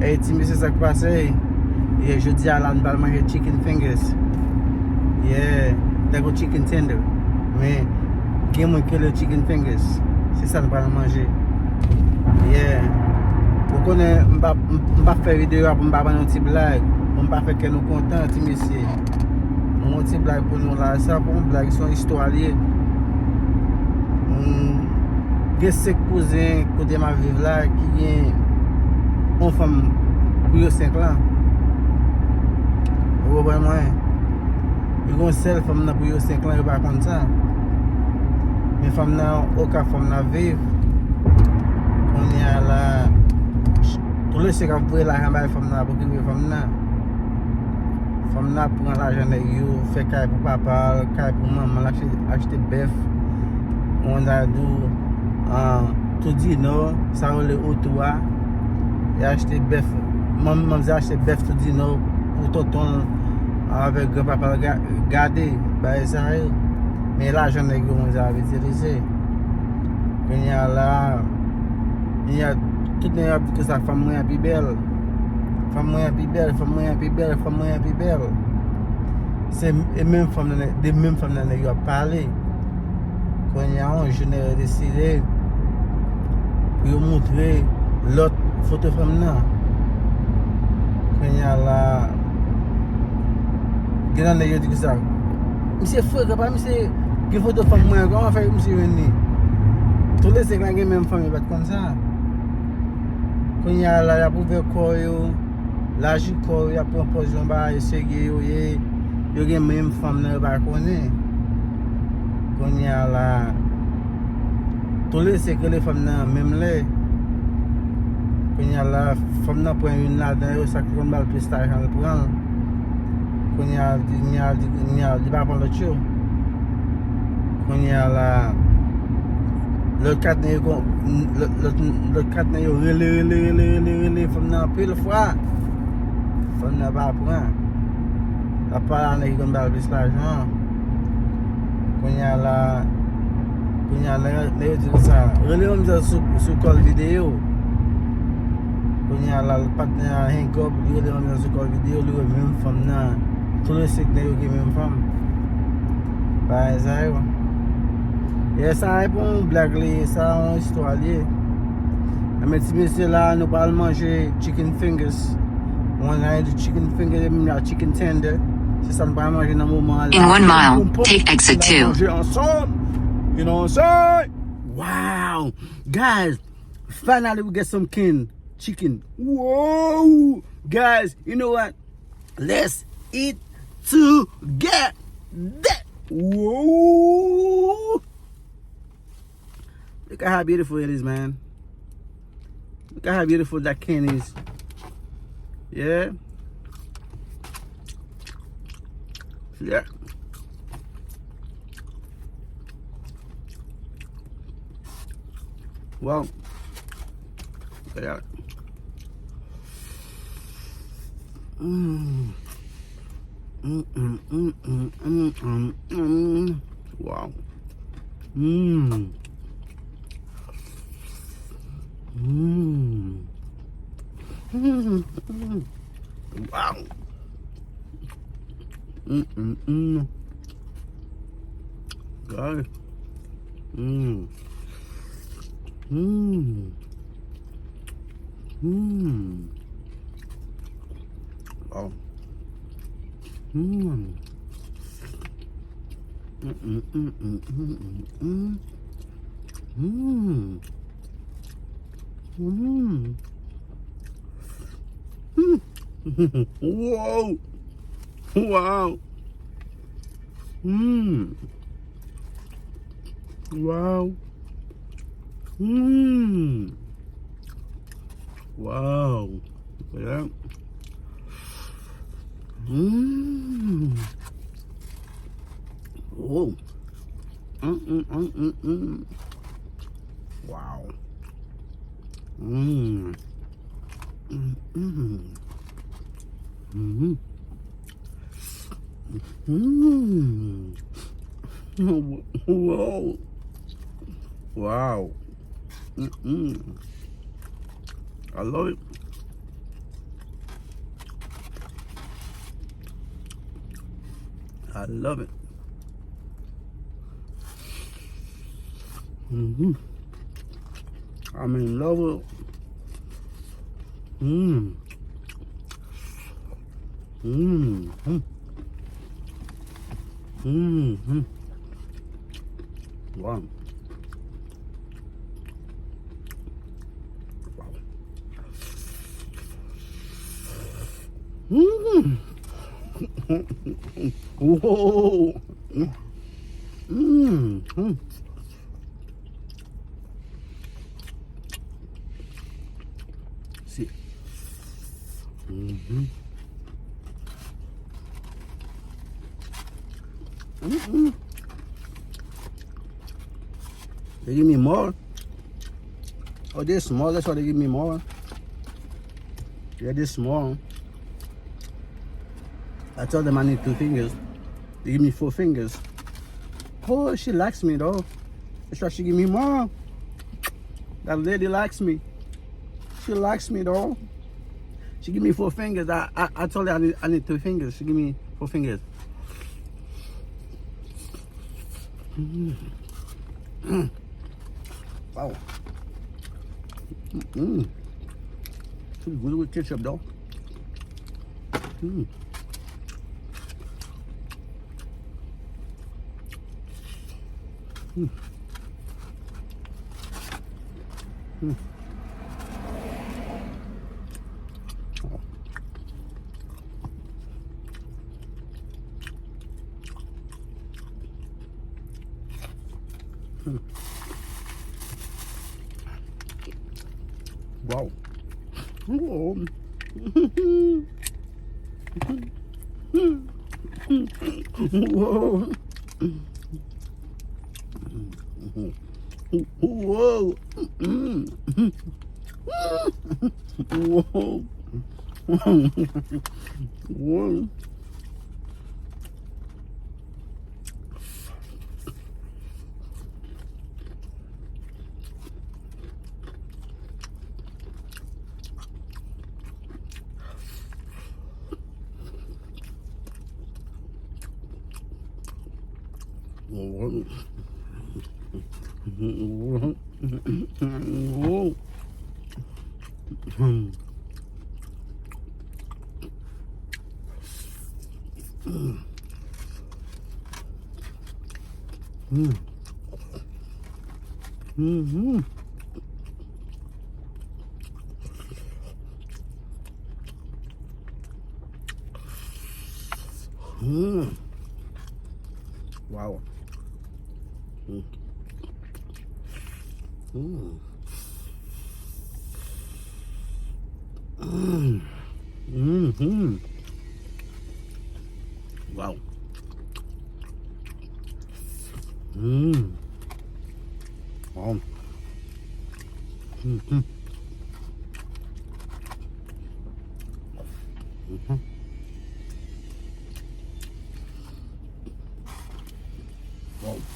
Et ti mè se sak pase. Yeah, je dis à la nous manger chicken fingers. Yeah, that go chicken tender. Mais gen mwen ke le chicken fingers. C'est ça nous va manger. Yeah. Vous connaissez, m'pa faire vidéo pour m'pa faire un petit blague. M'pa faire que nous content, ti messieurs. Mon petit blague pour nous là, ça pour une blague, son histoire liée. Gen 5 cousins côté ma vivre là qui gen une femme pour 5 ans. Vous voyez moi. Ils ont une seule femme pour 5 ans, ils pas comme ça. Mais femme là, aucun femme là vivre. On y a là tout le monde qui a l'argent à femme là pour qu'il femme là. Femme là prend l'argent de yo, fait caille pour papa, caille pour maman, acheter bœuf. On a dit tout dit non, ça le auto et acheter bœuf. Maman a acheté bœuf tout dit non pour tonton avec grand-papa garder bah ça. Mais l'argent de yo on a utilisé. Quand il y a là il y a tout le monde dit que sa femme est plus belle. Femme moins plus belle, femme moins plus belle, femme moins plus belle. C'est les mêmes femmes des mêmes femmes qui ont parlé. Quand il y a un jeune décidé pour montrer l'autre photo femme là. Quand il y a là il y a des gens qui disent ça. Monsieur fou, pas monsieur qui photo femme moins comment faire monsieur venir. Tous les gens qui ont même femme ils comme ça. Quand il y a là, il y a pour faire quoi la jiko, il y a proposition ba essayer yo gen même femme nan ba connaît. Quand il y a là tous les c'est que les femmes nan même là. Quand il y a là femme nan prend une là dedans ça qu'on va le pistage en prend. Quand il y a il va prendre l'autre chose. Quand il y a là le 4 le 4 nan yo relé femme nan pile fois. Femme n'a pas prendre. La part là qui donne plus l'argent. Quand il y a là les dit ça. Relé-moi sur call vidéo. Quand il y a là le partenaire hang up, relé-moi sur call vidéo, le même femme là. Tout le secteur qui même femme. Bah ça. Et ça répond blague ça une histoire liée. Mais si monsieur là nous pas manger chicken fingers. On a du chicken finger, chicken tender. C'est ça nous va manger dans le moment là. In 1 mile, take exit 2. Manger ensemble. You know what I'm saying? Wow. Guys, finally we get some chicken. Whoa. Guys, you know what? Let's eat together. Whoa. Look at how beautiful it is, man. Look at how beautiful that can is. Yeah. Yeah. Well, yeah. Wow. Wow. God. Wow. Whoa. Wow. Wow. Wow. Yeah. Oh. Wow. Whoa. Wow. I love it. I love it. I'm in love with it. Wow. Whoa. See. They give me more. Oh, they're small. That's why they give me more. Yeah, they're small. I told them I need 2 fingers. They give me 4 fingers. Oh, she likes me though. That's why she give me more. That lady likes me. She likes me though. She give me 4 fingers. I told her I need 2 fingers. She give me 4 fingers. Wow. Too good with ketchup though. Wow. Whoa. Whoa. Whoa. Whoa. Whoa. Whoa. Whoa. Wow. Wow. Wow. Wow. Oh.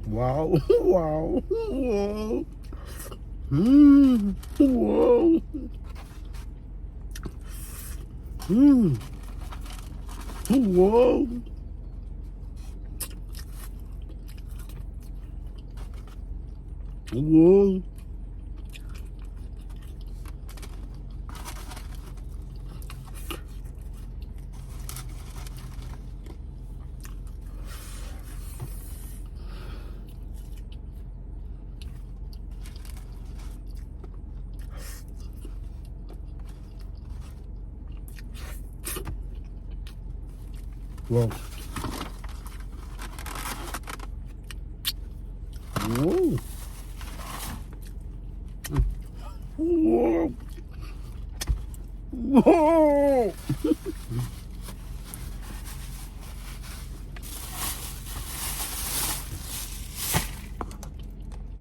Wow. Wow. Whoa. Wow. Wow. Wow. Wow. Whoa. Whoa. Whoa.